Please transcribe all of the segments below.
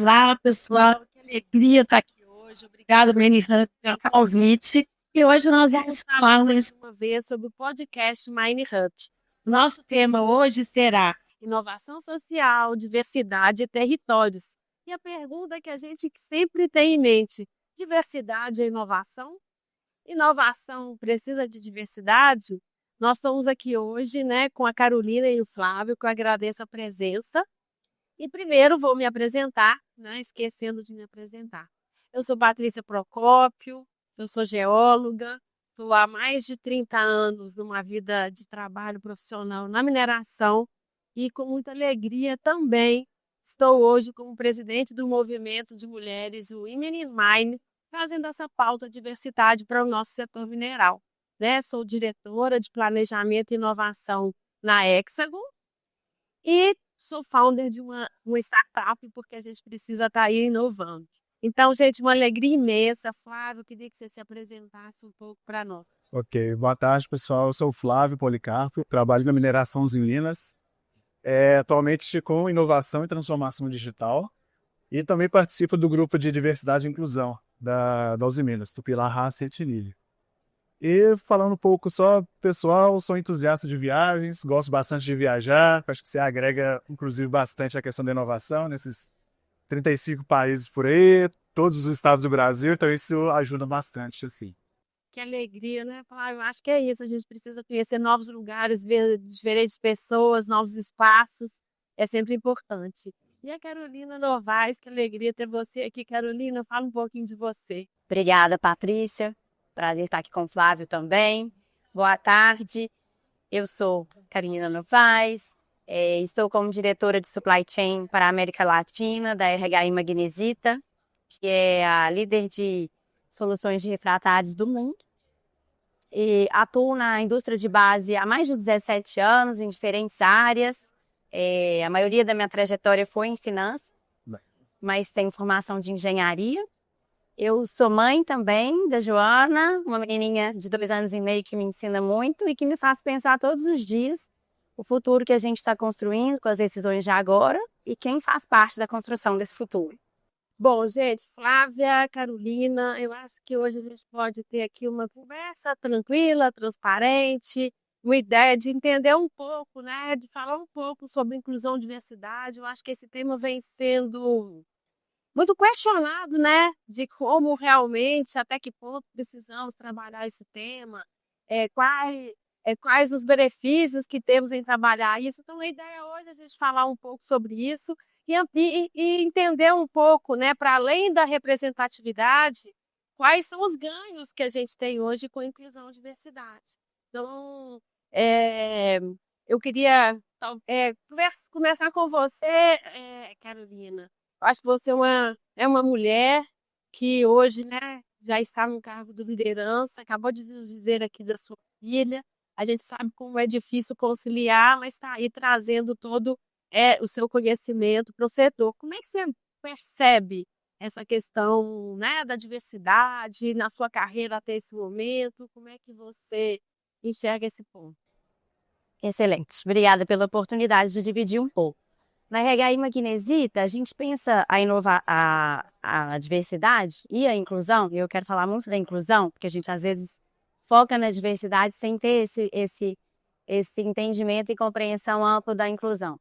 Olá, pessoal, que alegria estar aqui hoje. Obrigada, Menina, pelo convite. E hoje nós vamos falar mais uma vez sobre o podcast Mind Hub. Nosso tema hoje será inovação social, diversidade e territórios. E a pergunta que a gente sempre tem em mente: diversidade é inovação? Inovação precisa de diversidade? Nós estamos aqui hoje, né, com a Carolina e o Flávio, que eu agradeço a presença. E primeiro vou me apresentar, né, esquecendo de me apresentar. Eu sou Patrícia Procópio, eu sou geóloga, estou há mais de 30 anos numa vida de trabalho profissional na mineração e com muita alegria também estou hoje como presidente do movimento de mulheres, o Women in Mine, trazendo essa pauta diversidade para o nosso setor mineral. Né? Sou diretora de planejamento e inovação na Hexagon e sou founder de uma startup, porque a gente precisa estar aí inovando. Então, gente, uma alegria imensa. Flávio, queria que você se apresentasse um pouco para nós. Ok, boa tarde, pessoal. Eu sou o Flávio Policarpo, trabalho na mineração em Minas, atualmente com inovação e transformação digital, e também participo do grupo de diversidade e inclusão da Uzi Minas, Tupilá, Raça e Etinilha. E falando um pouco só, pessoal, sou entusiasta de viagens, gosto bastante de viajar, acho que você agrega, inclusive, bastante a questão da inovação nesses 35 países por aí, todos os estados do Brasil, então isso ajuda bastante, assim. Que alegria, né, Flávio? Acho que é isso. A gente precisa conhecer novos lugares, ver diferentes pessoas, novos espaços. É sempre importante. E a Carolina Novaes, que alegria ter você aqui. Carolina, fala um pouquinho de você. Obrigada, Patrícia. Prazer estar aqui com o Flávio também. Boa tarde. Eu sou Carolina Novaes, estou como diretora de Supply Chain para a América Latina, da RHI Magnesita, que é a líder de soluções de refratários do mundo. E atuo na indústria de base há mais de 17 anos, em diferentes áreas. A maioria da minha trajetória foi em finanças, mas tenho formação de engenharia. Eu sou mãe também da Joana, uma menininha de 2 anos e meio que me ensina muito e que me faz pensar todos os dias o futuro que a gente está construindo com as decisões de agora e quem faz parte da construção desse futuro. Bom, gente, Flávia, Carolina, eu acho que hoje a gente pode ter aqui uma conversa tranquila, transparente, uma ideia de entender um pouco, né, de falar um pouco sobre inclusão e diversidade. Eu acho que esse tema vem sendo muito questionado, né, de como realmente, até que ponto precisamos trabalhar esse tema, quais os benefícios que temos em trabalhar isso. Então, a ideia hoje é a gente falar um pouco sobre isso e entender um pouco, né, para além da representatividade, quais são os ganhos que a gente tem hoje com inclusão e diversidade. Então, eu queria começar com você, Carolina. Eu acho que você é uma mulher que hoje, né, já está no cargo de liderança, acabou de nos dizer aqui da sua filha. A gente sabe como é difícil conciliar, mas está aí trazendo todo o seu conhecimento para o setor. Como é que você percebe essa questão, né, da diversidade na sua carreira até esse momento? Como é que você enxerga esse ponto? Excelente. Obrigada pela oportunidade de dividir um pouco. Na RHI Magnesita, a gente pensa a diversidade e a inclusão, e eu quero falar muito da inclusão, porque a gente às vezes foca na diversidade sem ter esse entendimento e compreensão ampla da inclusão,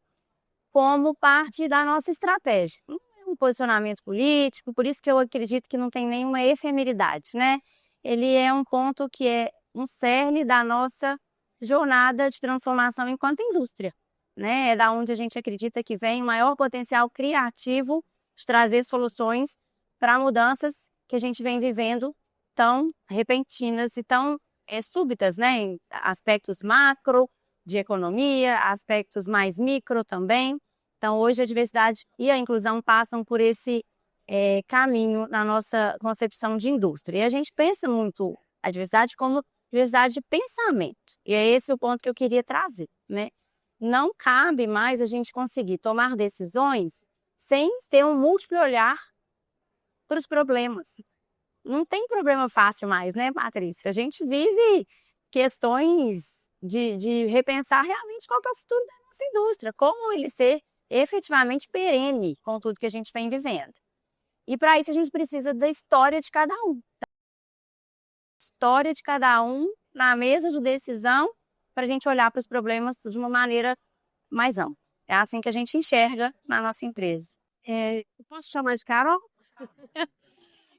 como parte da nossa estratégia. Não é um posicionamento político, por isso que eu acredito que não tem nenhuma efemeridade, né? Ele é um ponto que é um cerne da nossa jornada de transformação enquanto indústria. Né? É da onde a gente acredita que vem o maior potencial criativo de trazer soluções para mudanças que a gente vem vivendo tão repentinas e tão súbitas, né? Em aspectos macro de economia, aspectos mais micro também. Então, hoje a diversidade e a inclusão passam por esse caminho na nossa concepção de indústria. E a gente pensa muito a diversidade como diversidade de pensamento. E é esse o ponto que eu queria trazer, né? Não cabe mais a gente conseguir tomar decisões sem ter um múltiplo olhar para os problemas. Não tem problema fácil mais, né, Patrícia? A gente vive questões de repensar realmente qual que é o futuro da nossa indústria, como ele ser efetivamente perene com tudo que a gente vem vivendo. E para isso a gente precisa da história de cada um. História de cada um na mesa de decisão para a gente olhar para os problemas de uma maneira mais ampla. É assim que a gente enxerga na nossa empresa. Eu posso te chamar de Carol?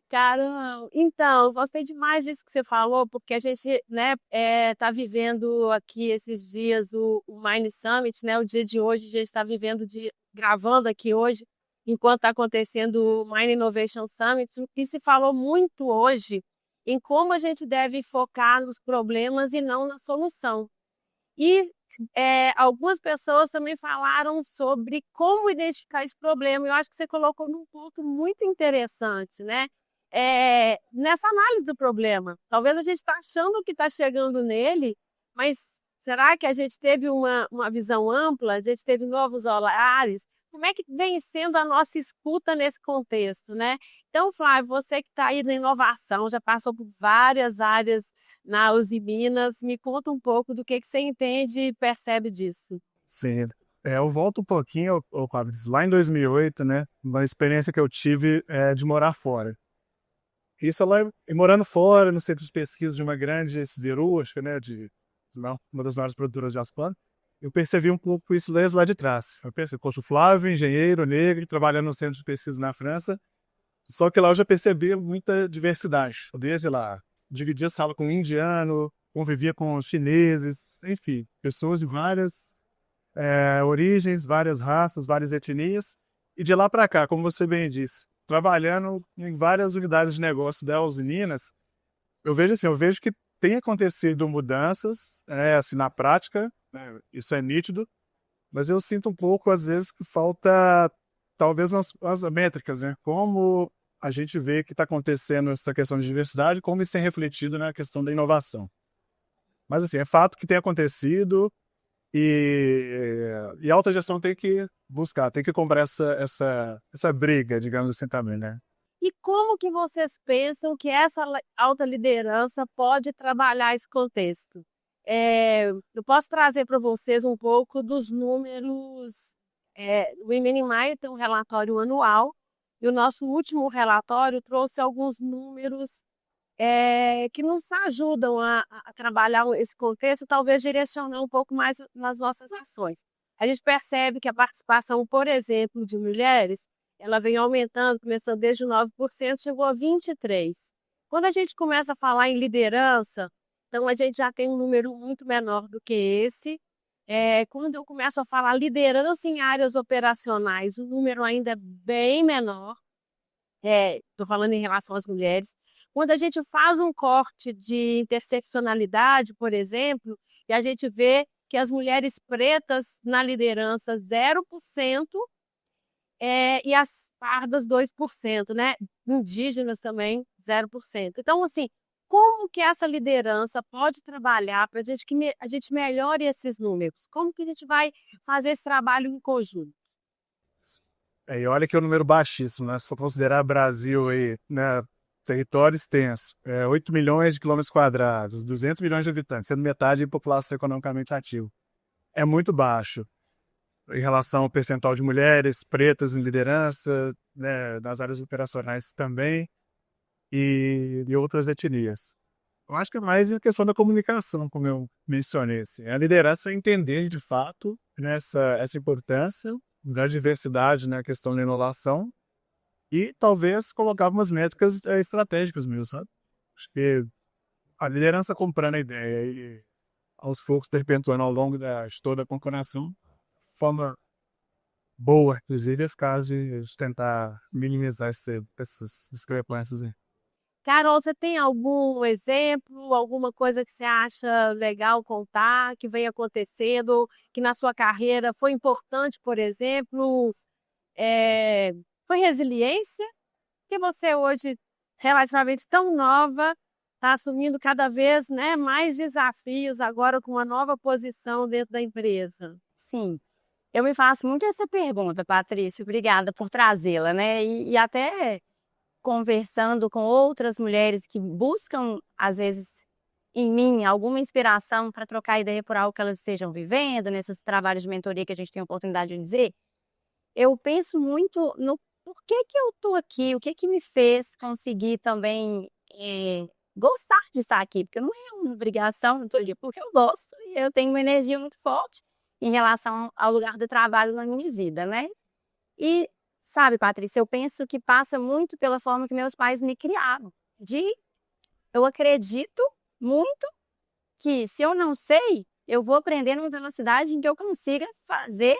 Carol, então, gostei demais disso que você falou, porque a gente, né, tá vivendo aqui esses dias o Mind Summit, né, o dia de hoje, a gente está vivendo, gravando aqui hoje, enquanto está acontecendo o Mind Innovation Summit, e se falou muito hoje em como a gente deve focar nos problemas e não na solução. E algumas pessoas também falaram sobre como identificar esse problema. Eu acho que você colocou num ponto muito interessante, né? Nessa análise do problema. Talvez a gente está achando que está chegando nele, mas será que a gente teve uma visão ampla? A gente teve novos olhares? Como é que vem sendo a nossa escuta nesse contexto, né? Então, Flávio, você que está aí na inovação, já passou por várias áreas na Uzi Minas, me conta um pouco do que você entende e percebe disso. Sim. Eu volto um pouquinho, Fabrício, lá em 2008, né? Uma experiência que eu tive de morar fora. Isso lá, e morando fora, no centro de pesquisa de uma grande siderúrgica, né? Uma das maiores produtoras de aço pano, eu percebi um pouco isso desde lá de trás. Eu pensei, poxa, o Flávio, engenheiro, negro, trabalhando no centro de pesquisa na França, só que lá eu já percebi muita diversidade. Desde lá, dividia a sala com um indiano, convivia com chineses, enfim, pessoas de várias origens, várias raças, várias etnias. E de lá para cá, como você bem disse, trabalhando em várias unidades de negócio da Uzi Minas, eu vejo que tem acontecido mudanças, assim, na prática, né, isso é nítido, mas eu sinto um pouco, às vezes, que falta, talvez, as métricas, né? Como a gente vê que está acontecendo essa questão de diversidade, como isso tem refletido na questão da inovação. Mas, assim, é fato que tem acontecido e a alta gestão tem que buscar, tem que comprar essa briga, digamos assim, também, né? E como que vocês pensam que essa alta liderança pode trabalhar esse contexto? Eu posso trazer para vocês um pouco dos números. O Women in Mind tem um relatório anual e o nosso último relatório trouxe alguns números que nos ajudam a trabalhar esse contexto, talvez direcionar um pouco mais nas nossas ações. A gente percebe que a participação, por exemplo, de mulheres, ela vem aumentando, começando desde 9%, chegou a 23%. Quando a gente começa a falar em liderança, então a gente já tem um número muito menor do que esse. Quando eu começo a falar liderança em áreas operacionais, o número ainda é bem menor. Estou falando em relação às mulheres. Quando a gente faz um corte de interseccionalidade, por exemplo, e a gente vê que as mulheres pretas na liderança 0%, e as pardas 2%, né? Indígenas também 0%. Então, assim, como que essa liderança pode trabalhar para que a gente melhore esses números? Como que a gente vai fazer esse trabalho em conjunto? E olha que é um número baixíssimo, né? Se for considerar Brasil aí, né? Território extenso, 8 milhões de quilômetros quadrados, 200 milhões de habitantes, sendo metade de população economicamente ativa. É muito baixo em relação ao percentual de mulheres pretas em liderança, né, nas áreas operacionais também, e outras etnias. Eu acho que é mais a questão da comunicação, como eu mencionei. Assim. A liderança é entender, de fato, né, essa importância da diversidade na questão da inovação e talvez colocar algumas métricas estratégicas mesmo, sabe? Acho que a liderança comprando a ideia e aos poucos perpetuando ao longo da toda a concordação, de forma boa, inclusive, eficaz de tentar minimizar essas discrepâncias. Carol, você tem algum exemplo, alguma coisa que você acha legal contar, que vem acontecendo, que na sua carreira foi importante, por exemplo, foi resiliência? Que você hoje, relativamente tão nova, está assumindo cada vez, né, mais desafios agora com uma nova posição dentro da empresa. Sim, eu me faço muito essa pergunta, Patrícia, obrigada por trazê-la, né? E até conversando com outras mulheres que buscam, às vezes, em mim, alguma inspiração para trocar ideia por algo que elas estejam vivendo, nesses trabalhos de mentoria que a gente tem a oportunidade de dizer, eu penso muito no porquê que eu tô aqui, o que que me fez conseguir também gostar de estar aqui, porque não é uma obrigação, eu tô ali porque eu gosto e eu tenho uma energia muito forte em relação ao lugar do trabalho na minha vida, né? E, sabe, Patrícia, eu penso que passa muito pela forma que meus pais me criaram. Eu acredito muito que se eu não sei, eu vou aprender numa velocidade em que eu consiga fazer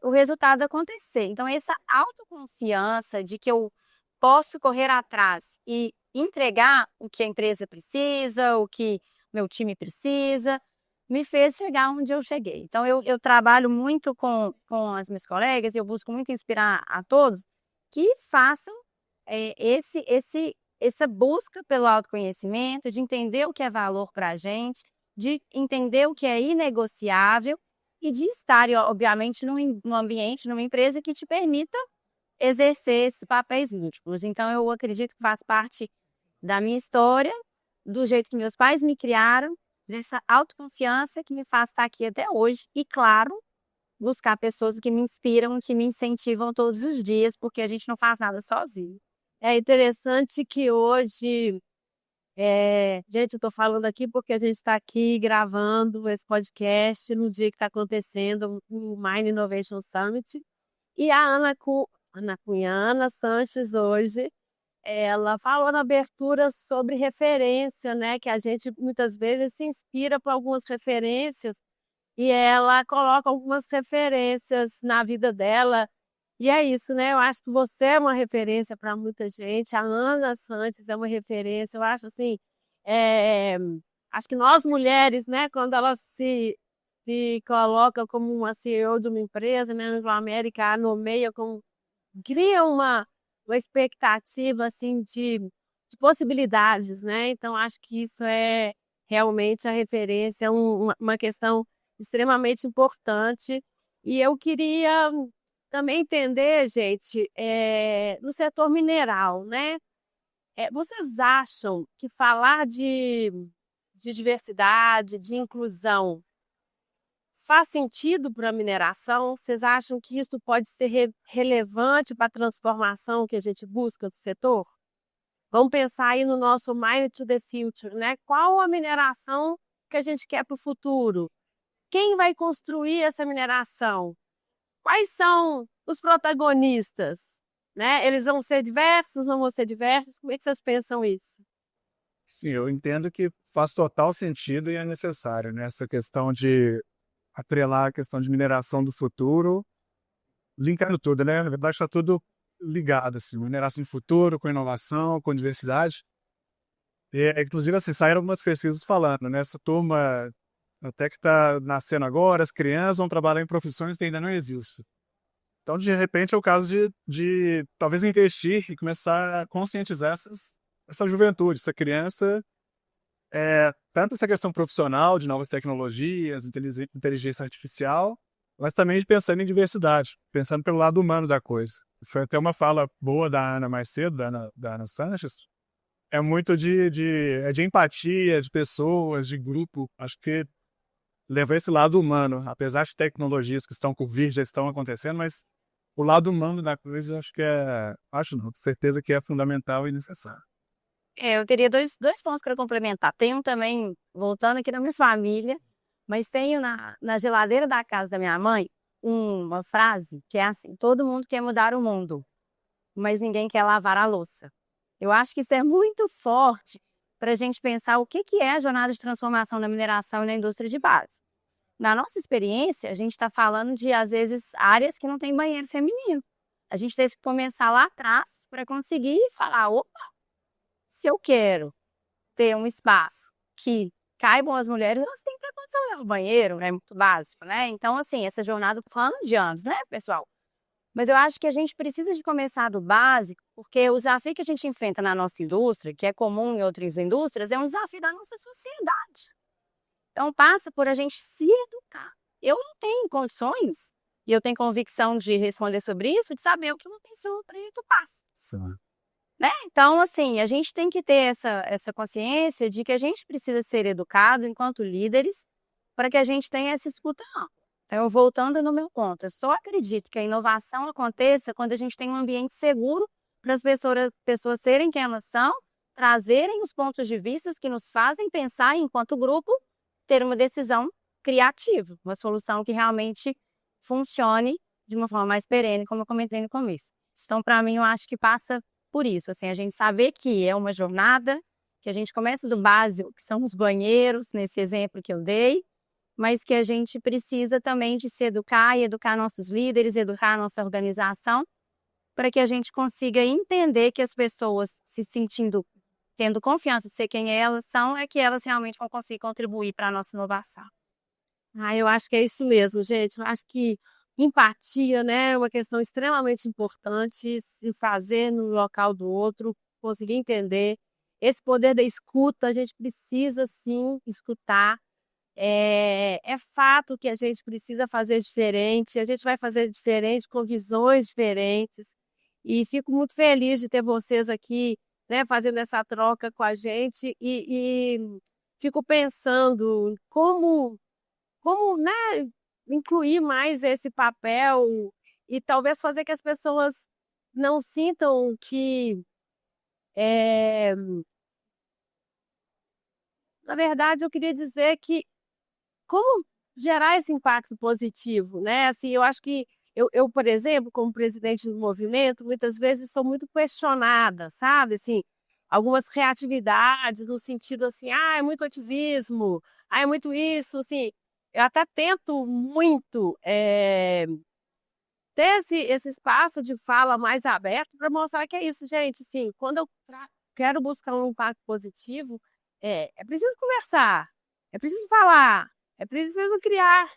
o resultado acontecer. Então, essa autoconfiança de que eu posso correr atrás e entregar o que a empresa precisa, o que meu time precisa, me fez chegar onde eu cheguei. Então, eu trabalho muito com as minhas colegas, eu busco muito inspirar a todos que façam essa busca pelo autoconhecimento, de entender o que é valor para a gente, de entender o que é inegociável e de estar, obviamente, num ambiente, numa empresa que te permita exercer esses papéis múltiplos. Então, eu acredito que faz parte da minha história, do jeito que meus pais me criaram, dessa autoconfiança que me faz estar aqui até hoje. E, claro, buscar pessoas que me inspiram, que me incentivam todos os dias, porque a gente não faz nada sozinho. É interessante que hoje, gente, eu estou falando aqui porque a gente está aqui gravando esse podcast no dia que está acontecendo o Mind Innovation Summit. E a Ana Cunhana Sanches hoje, ela falou na abertura sobre referência, né? Que a gente muitas vezes se inspira por algumas referências e ela coloca algumas referências na vida dela. E é isso, né? Eu acho que você é uma referência para muita gente. A Ana Sanches é uma referência. Eu acho assim, acho que nós mulheres, né? Quando elas se coloca como uma CEO de uma empresa, né? A América a nomeia como cria uma expectativa assim de possibilidades, né? Então acho que isso é realmente a referência, uma questão extremamente importante. E eu queria também entender, gente, no setor mineral, né? Vocês acham que falar de diversidade, de inclusão, faz sentido para a mineração? Vocês acham que isso pode ser relevante para a transformação que a gente busca do setor? Vamos pensar aí no nosso Mine to the Future, né? Qual a mineração que a gente quer para o futuro? Quem vai construir essa mineração? Quais são os protagonistas? Né? Eles vão ser diversos, não vão ser diversos? Como é que vocês pensam isso? Sim, eu entendo que faz total sentido e é necessário, né? Essa questão de atrelar a questão de mineração do futuro, linkando tudo, né? Na verdade, está tudo ligado, assim, mineração do futuro, com inovação, com diversidade. Inclusive, assim, saíram algumas pesquisas falando, né? Essa turma até que está nascendo agora, as crianças vão trabalhar em profissões que ainda não existem. Então, de repente, é o caso de talvez investir e começar a conscientizar essa juventude, essa criança, tanto essa questão profissional, de novas tecnologias, inteligência artificial, mas também de pensando em diversidade, pensando pelo lado humano da coisa. Foi até uma fala boa da Ana mais cedo, da Ana Sanches, é muito de empatia, de pessoas, de grupo. Acho que levar esse lado humano, apesar de tecnologias que estão por vir, já estão acontecendo, mas o lado humano da coisa, acho não, com certeza que é fundamental e necessário. Eu teria dois pontos para complementar. Tenho também, voltando aqui na minha família, mas tenho na geladeira da casa da minha mãe uma frase que é assim: todo mundo quer mudar o mundo, mas ninguém quer lavar a louça. Eu acho que isso é muito forte para a gente pensar o que é a jornada de transformação na mineração e na indústria de base. Na nossa experiência, a gente está falando de, às vezes, áreas que não tem banheiro feminino. A gente teve que começar lá atrás para conseguir falar: opa, se eu quero ter um espaço que caibam as mulheres, elas têm que ter condição de ir ao banheiro, é muito básico, né? Então, assim, essa jornada, tô falando de anos, né, pessoal? Mas eu acho que a gente precisa de começar do básico, porque o desafio que a gente enfrenta na nossa indústria, que é comum em outras indústrias, é um desafio da nossa sociedade. Então, passa por a gente se educar. Eu não tenho condições, e eu tenho convicção de responder sobre isso, de saber o que uma pessoa preta passa. Sim. Né? Então, assim, a gente tem que ter essa consciência de que a gente precisa ser educado enquanto líderes para que a gente tenha essa escuta ampla. Então, voltando no meu ponto, eu só acredito que a inovação aconteça quando a gente tem um ambiente seguro para as pessoas serem quem elas são, trazerem os pontos de vista que nos fazem pensar, enquanto grupo, ter uma decisão criativa, uma solução que realmente funcione de uma forma mais perene, como eu comentei no começo. Então, para mim, eu acho que passa por isso, assim, a gente saber que é uma jornada, que a gente começa do básico, que são os banheiros, nesse exemplo que eu dei, mas que a gente precisa também de se educar e educar nossos líderes, educar a nossa organização, para que a gente consiga entender que as pessoas se sentindo, tendo confiança de ser quem elas são, é que elas realmente vão conseguir contribuir para a nossa inovação. Eu acho que é isso mesmo, gente. Eu acho que empatia, né, é uma questão extremamente importante, se fazer no local do outro, conseguir entender. Esse poder da escuta, a gente precisa sim escutar. É fato que a gente precisa fazer diferente, a gente vai fazer diferente com visões diferentes. E fico muito feliz de ter vocês aqui, né, fazendo essa troca com a gente e fico pensando como, né, incluir mais esse papel e talvez fazer que as pessoas não sintam que, na verdade, eu queria dizer que como gerar esse impacto positivo, né? Assim, eu acho que por exemplo, como presidente do movimento, muitas vezes sou muito questionada, sabe? Assim, algumas reatividades no sentido assim, é muito ativismo, é muito isso, assim. Eu até tento muito ter esse espaço de fala mais aberto para mostrar que é isso, gente. Assim, quando eu quero buscar um impacto positivo, é preciso conversar, é preciso falar, é preciso criar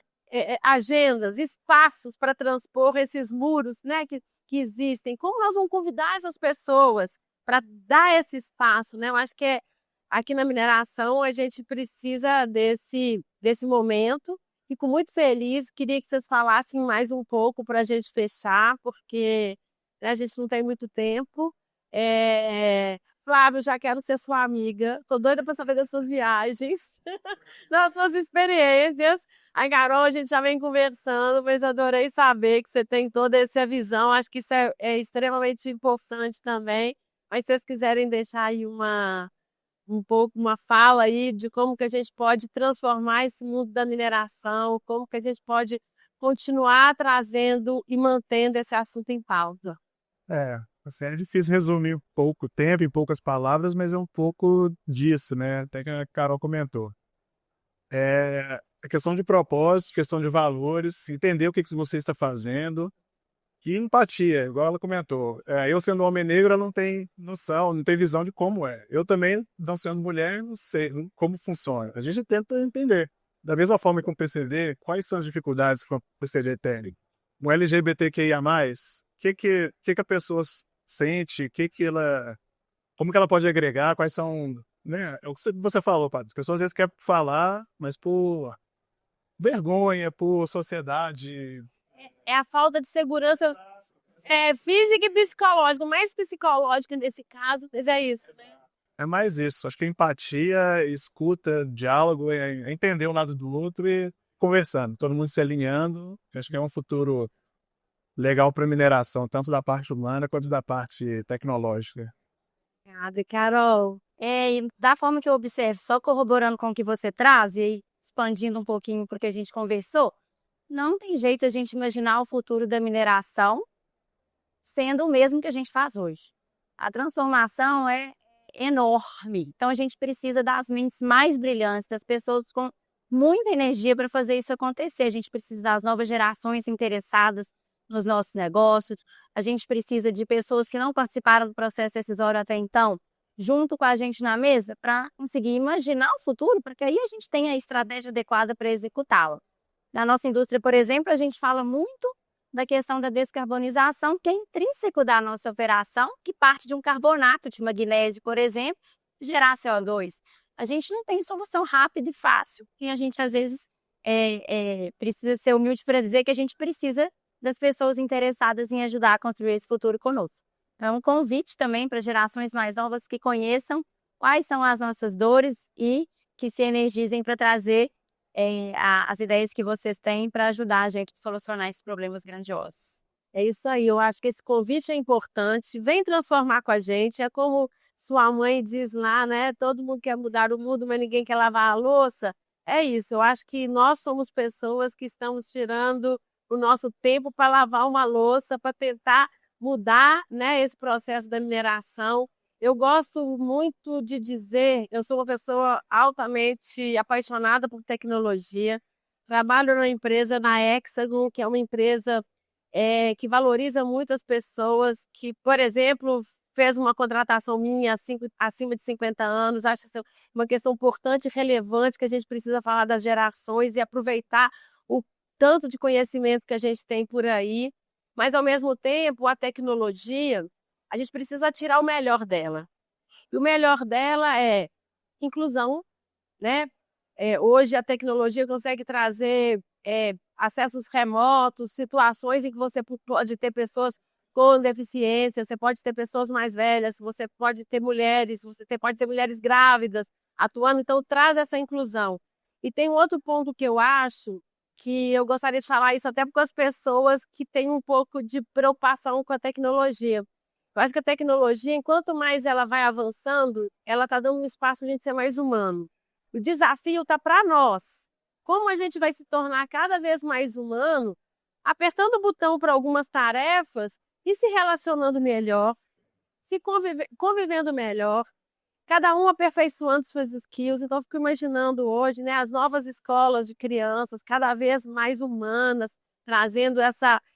agendas, espaços para transpor esses muros, né, que existem. Como nós vamos convidar essas pessoas para dar esse espaço, né? Eu acho que aqui na mineração a gente precisa desse momento. Fico muito feliz, queria que vocês falassem mais um pouco para a gente fechar, porque, né, a gente não tem muito tempo. Flávio, já quero ser sua amiga, tô doida para saber das suas viagens, das suas experiências. A Carol, a gente já vem conversando, mas adorei saber que você tem toda essa visão, acho que isso é extremamente importante também. Mas se vocês quiserem deixar aí uma fala aí de como que a gente pode transformar esse mundo da mineração, como que a gente pode continuar trazendo e mantendo esse assunto em pauta. Assim, é difícil resumir pouco tempo em poucas palavras, mas é um pouco disso, né? Até que a Carol comentou. A questão de propósito, questão de valores, entender o que você está fazendo e empatia, igual ela comentou. Eu sendo homem negro, eu não tenho noção, não tenho visão de como é. Eu também, não sendo mulher, não sei como funciona. A gente tenta entender. Da mesma forma que com o PCD, quais são as dificuldades que o PCD tem? Um LGBTQIA+, que a pessoa sente, como que ela pode agregar, quais são, né? É o que você falou, Padre. As pessoas às vezes querem falar, mas por vergonha, por sociedade. É a falta de segurança física e psicológica, mais psicológica nesse caso, mas é isso, né? É mais isso. Acho que empatia, escuta, diálogo, é entender um lado do outro e conversando, todo mundo se alinhando. Acho que é um futuro legal para a mineração, tanto da parte humana quanto da parte tecnológica. Obrigada, Carol. E da forma que eu observo, só corroborando com o que você traz, e aí expandindo um pouquinho porque a gente conversou, não tem jeito a gente imaginar o futuro da mineração sendo o mesmo que a gente faz hoje. A transformação é enorme. Então a gente precisa das mentes mais brilhantes, das pessoas com muita energia para fazer isso acontecer. A gente precisa das novas gerações interessadas nos nossos negócios. A gente precisa de pessoas que não participaram do processo decisório até então, junto com a gente na mesa, para conseguir imaginar o futuro, para que aí a gente tenha a estratégia adequada para executá-lo. Na nossa indústria, por exemplo, a gente fala muito da questão da descarbonização, que é intrínseco da nossa operação, que parte de um carbonato de magnésio, por exemplo, gerar CO2. A gente não tem solução rápida e fácil, e a gente, às vezes, precisa ser humilde para dizer que a gente precisa das pessoas interessadas em ajudar a construir esse futuro conosco. Então, um convite também para gerações mais novas que conheçam quais são as nossas dores e que se energizem para trazer as ideias que vocês têm para ajudar a gente a solucionar esses problemas grandiosos. É isso aí, eu acho que esse convite é importante. Vem transformar com a gente. É como sua mãe diz lá, né? Todo mundo quer mudar o mundo, mas ninguém quer lavar a louça. É isso, eu acho que nós somos pessoas que estamos tirando o nosso tempo para lavar uma louça, para tentar mudar, né, esse processo da mineração. Eu gosto muito de dizer, eu sou uma pessoa altamente apaixonada por tecnologia. Trabalho numa empresa, na Hexagon, que é uma empresa que valoriza muito as pessoas, que, por exemplo, fez uma contratação minha acima de 50 anos. Acho que é uma questão importante e relevante, que a gente precisa falar das gerações e aproveitar o tanto de conhecimento que a gente tem por aí. Mas, ao mesmo tempo, a tecnologia, a gente precisa tirar o melhor dela. E o melhor dela é inclusão, né? Hoje a tecnologia consegue trazer acessos remotos, situações em que você pode ter pessoas com deficiência, você pode ter pessoas mais velhas, você pode ter mulheres, pode ter mulheres grávidas atuando, então traz essa inclusão. E tem um outro ponto que eu acho que eu gostaria de falar isso até com as pessoas que têm um pouco de preocupação com a tecnologia. Eu acho que a tecnologia, enquanto mais ela vai avançando, ela está dando um espaço para a gente ser mais humano. O desafio está para nós. Como a gente vai se tornar cada vez mais humano, apertando o botão para algumas tarefas e se relacionando melhor, se convivendo melhor, cada um aperfeiçoando suas skills. Então, eu fico imaginando hoje, né, as novas escolas de crianças cada vez mais humanas, trazendo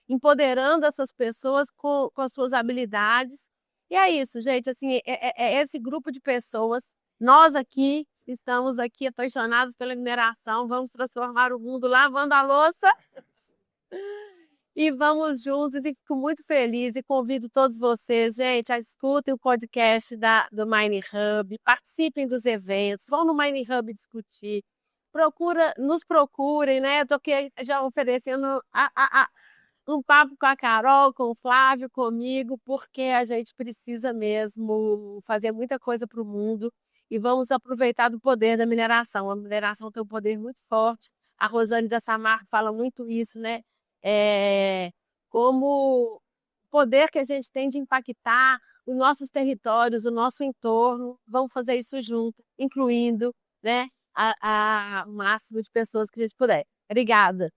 empoderando essas pessoas com as suas habilidades. E é isso, gente, assim, é esse grupo de pessoas. Nós aqui estamos aqui apaixonados pela mineração, vamos transformar o mundo lavando a louça. E vamos juntos, e fico muito feliz e convido todos vocês, gente, a escutem o podcast do Mining Hub, participem dos eventos, vão no Mining Hub discutir, nos procurem, né? Eu tô aqui já oferecendo um papo com a Carol, com o Flávio, comigo, porque a gente precisa mesmo fazer muita coisa para o mundo e vamos aproveitar do poder da mineração. A mineração tem um poder muito forte. A Rosane da Samarco fala muito isso, né? Como o poder que a gente tem de impactar os nossos territórios, o nosso entorno. Vamos fazer isso junto, incluindo, né, o máximo de pessoas que a gente puder. Obrigada.